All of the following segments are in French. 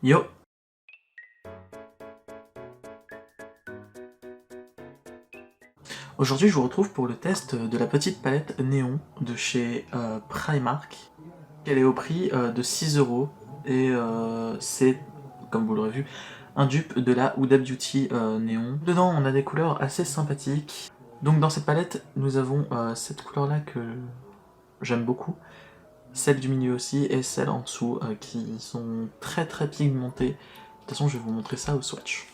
Yo! Aujourd'hui je vous retrouve pour le test de la petite palette Néon de chez Primark. Elle est au prix de 6 € et c'est, comme vous l'aurez vu, un dupe de la Huda Beauty Néon. Dedans on a des couleurs assez sympathiques. Donc dans cette palette nous avons cette couleur là que j'aime beaucoup, celle du milieu aussi et celle en dessous qui sont très pigmentées. De toute façon je vais vous montrer ça au swatch.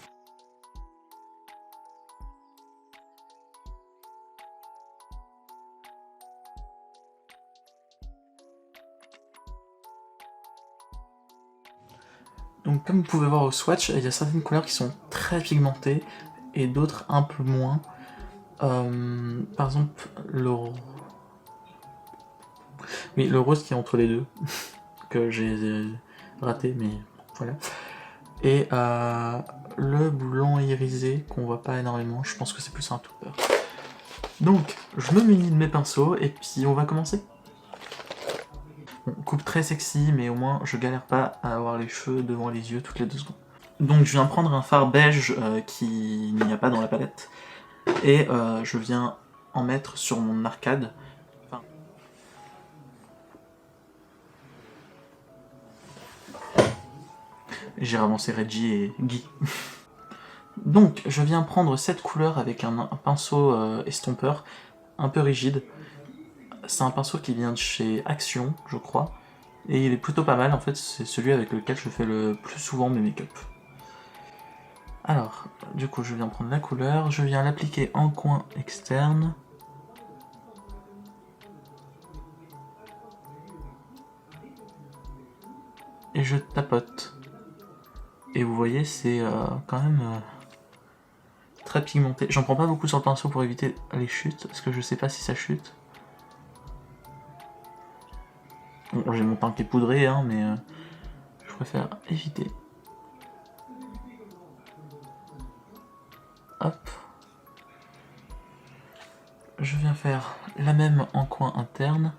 Donc comme vous pouvez voir au swatch, il y a certaines couleurs qui sont très pigmentées et d'autres un peu moins. Par exemple, le rose qui est entre les deux, que j'ai raté, mais voilà. Et le blanc irisé qu'on voit pas énormément, je pense que c'est plus un topper. Donc, je me munis de mes pinceaux et puis on va commencer. Bon, coupe très sexy, mais au moins je galère pas à avoir les cheveux devant les yeux toutes les 2 secondes. Donc je viens prendre un fard beige qui n'y a pas dans la palette, et je viens en mettre sur mon arcade. Enfin, j'ai ramassé Reggie et Guy. Donc je viens prendre cette couleur avec un pinceau estompeur un peu rigide. C'est un pinceau qui vient de chez Action, je crois, et il est plutôt pas mal en fait, c'est celui avec lequel je fais le plus souvent mes make-up. Alors, du coup je viens prendre la couleur, je viens l'appliquer en coin externe. Et je tapote. Et vous voyez, c'est quand même très pigmenté. J'en prends pas beaucoup sur le pinceau pour éviter les chutes, parce que je sais pas si ça chute. Bon, j'ai mon teint qui est poudré, hein, mais je préfère éviter. Hop. Je viens faire la même en coin interne.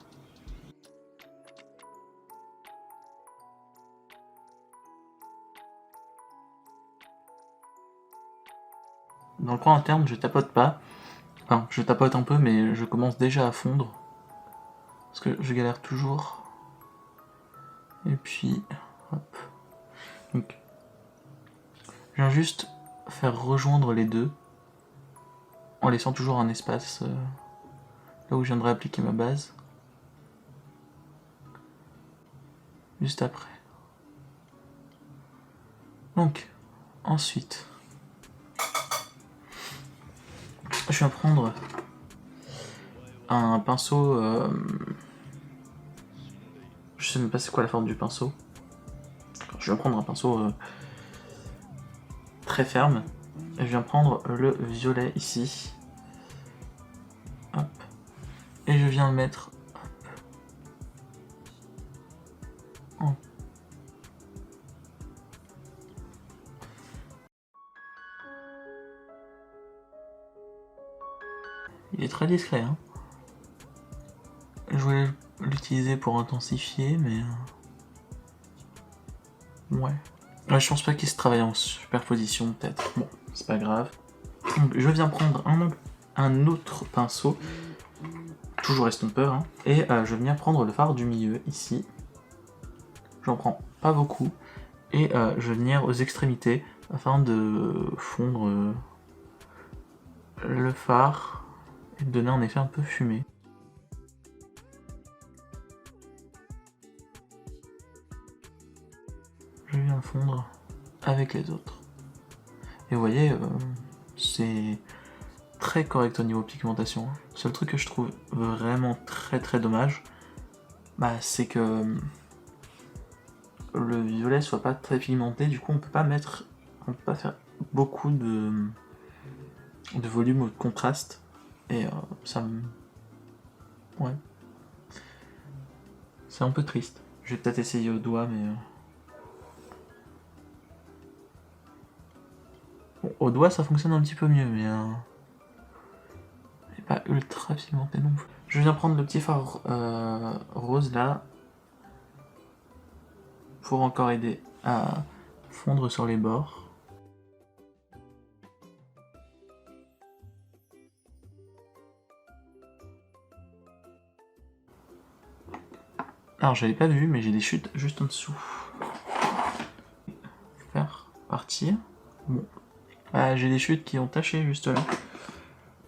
Dans le coin interne, je tapote pas. Enfin, je tapote un peu, mais je commence déjà à fondre. Parce que je galère toujours. Et puis, hop. Donc, je viens juste faire rejoindre les deux, en laissant toujours un espace là où je viendrai appliquer ma base. Juste après. Donc, ensuite, je viens prendre un pinceau, je sais même pas c'est quoi la forme du pinceau. Je viens prendre un pinceau très ferme, et je viens prendre le violet ici. Hop. Et je viens le mettre en... Il est très discret, hein. Je voulais l'utiliser pour intensifier, mais... ouais. Je pense pas qu'il se travaille en superposition, peut-être. Bon, c'est pas grave. Donc, je viens prendre un autre pinceau, toujours estompeur, hein, et je viens prendre le fard du milieu, ici. J'en prends pas beaucoup, et je vais venir aux extrémités, afin de fondre le fard, et de donner un effet un peu fumé. Je viens fondre avec les autres. Et vous voyez, c'est très correct au niveau pigmentation. Le seul truc que je trouve vraiment très dommage, bah, c'est que le violet soit pas très pigmenté, du coup on peut pas faire beaucoup de volume ou de contraste, et ça me... ouais. C'est un peu triste. Je vais peut-être essayer au doigt, mais... bon, au doigt ça fonctionne un petit peu mieux, mais... pas ultra pigmenté non plus. Je viens prendre le petit fard rose là, pour encore aider à fondre sur les bords. Alors j'avais pas vu, mais j'ai des chutes juste en dessous. Faire partir. Bon. J'ai des chutes qui ont taché juste là.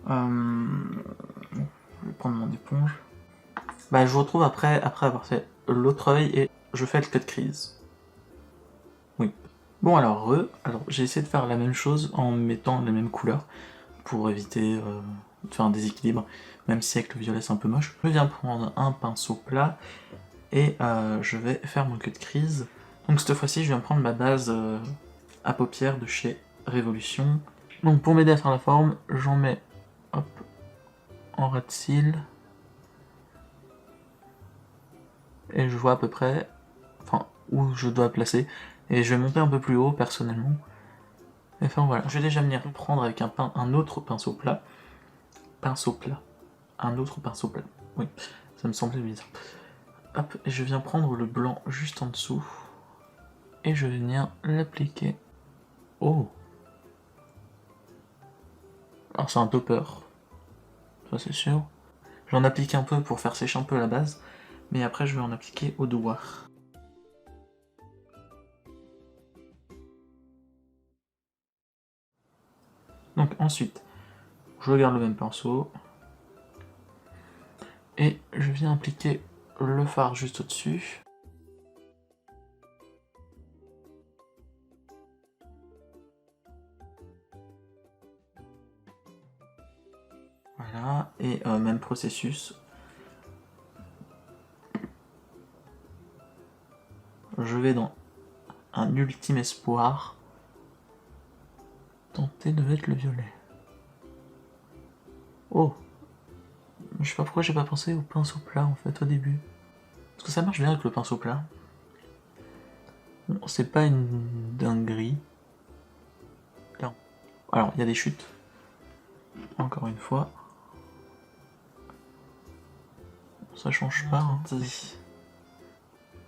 Je vais prendre mon éponge. Je vous retrouve après avoir fait l'autre œil et je fais le cut crease. Oui. Bon alors j'ai essayé de faire la même chose en mettant les mêmes couleurs pour éviter de faire un déséquilibre, même si avec le violet c'est un peu moche. Je viens prendre un pinceau plat et je vais faire mon cut crease. Donc cette fois-ci je viens prendre ma base à paupières de chez Révolution. Donc pour m'aider à faire la forme, j'en mets hop, en ras de cils. Et je vois à peu près où je dois placer. Et je vais monter un peu plus haut personnellement. Et enfin voilà, je vais déjà venir prendre avec un autre pinceau plat. Un autre pinceau plat. Oui, ça me semblait bizarre. Hop, et je viens prendre le blanc juste en dessous. Et je vais venir l'appliquer. Oh! Alors c'est un topper. Ça c'est sûr. J'en applique un peu pour faire sécher un peu la base. Mais après je vais en appliquer au doigt. Donc ensuite, je regarde le même pinceau. Et je viens appliquer le fard juste au-dessus. Voilà, et même processus. Je vais dans un ultime espoir tenter de mettre le violet. Oh! Je sais pas pourquoi j'ai pas pensé au pinceau plat en fait au début. Parce que ça marche bien avec le pinceau plat. Bon, c'est pas une dinguerie. Non. Alors, il y a des chutes. Encore une fois. Ça change pas, hein.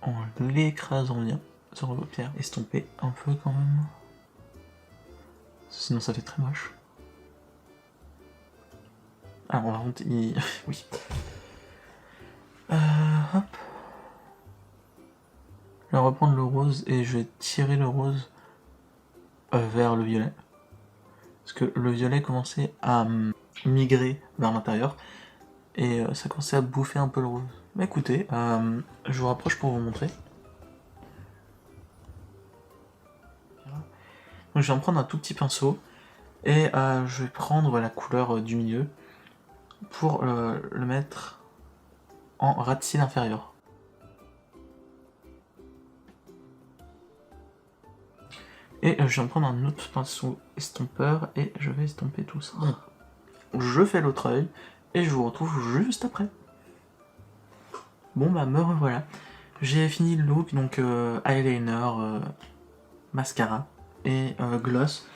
En l'écrasant bien sur vos pierres. Estomper un peu quand même. Sinon ça fait très moche. Alors on va monter. Oui. Hop. Je vais reprendre le rose et je vais tirer le rose vers le violet. Parce que le violet commençait à migrer vers l'intérieur. Et ça commençait à bouffer un peu le rose. Mais écoutez, je vous rapproche pour vous montrer. Donc je vais en prendre un tout petit pinceau. Et je vais prendre la couleur du milieu pour le mettre en ras de cils inférieur. Et je vais prendre un autre pinceau estompeur et je vais estomper tout ça. Je fais l'autre œil et je vous retrouve juste après. Bon me revoilà. J'ai fini le look, donc eyeliner, mascara et gloss.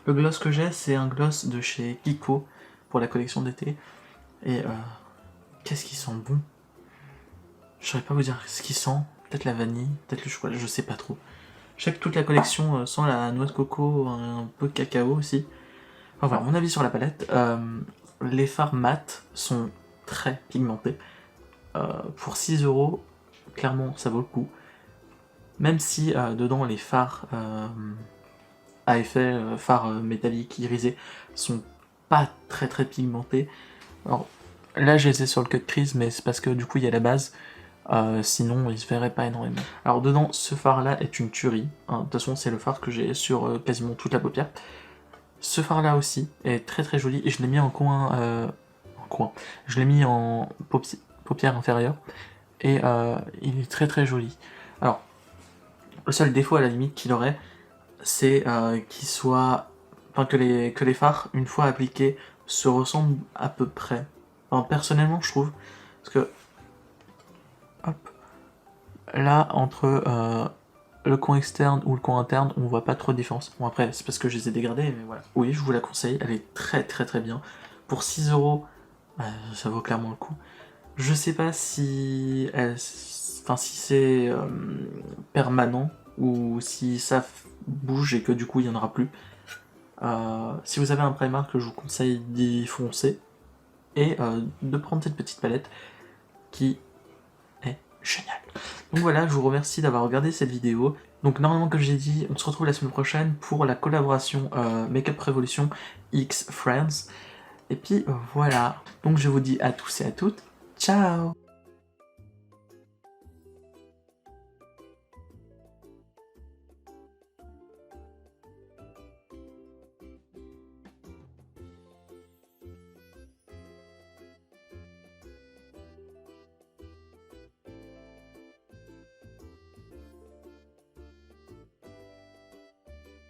Le gloss que j'ai, c'est un gloss de chez Kiko pour la collection d'été. Et qu'est-ce qui sent bon? Je saurais pas vous dire ce qui sent. Peut-être la vanille, peut-être le chocolat, je sais pas trop. Je sais que toute la collection sent la noix de coco, un peu de cacao aussi. Enfin voilà, mon avis sur la palette. Les fards mat sont très pigmentés. Pour 6€, clairement ça vaut le coup. Même si dedans les fards à effet fards métalliques irisés sont pas très pigmentés. Alors là je les ai sur le cut crease, mais c'est parce que du coup il y a la base. Sinon il se verrait pas énormément. Alors dedans, ce fard là est une tuerie, hein. De toute façon c'est le fard que j'ai sur quasiment toute la paupière. Ce fard là aussi est très joli et je l'ai mis en je l'ai mis en paupière inférieure et il est très joli. Alors le seul défaut à la limite qu'il aurait, c'est qu'il soit, enfin que les fards une fois appliqués se ressemblent à peu près. Enfin, personnellement je trouve, parce que hop, là, entre le coin externe ou le coin interne, on voit pas trop de différence. Bon après, c'est parce que je les ai dégradés, mais voilà. Oui, je vous la conseille, elle est très bien. Pour 6€, ça vaut clairement le coup. Je sais pas si si c'est permanent, ou si ça bouge et que du coup il n'y en aura plus. Si vous avez un Primark, je vous conseille d'y foncer et de prendre cette petite palette qui est géniale. Donc voilà, je vous remercie d'avoir regardé cette vidéo. Donc normalement, comme j'ai dit, on se retrouve la semaine prochaine pour la collaboration Makeup Revolution X Friends. Et puis voilà, donc je vous dis à tous et à toutes, ciao!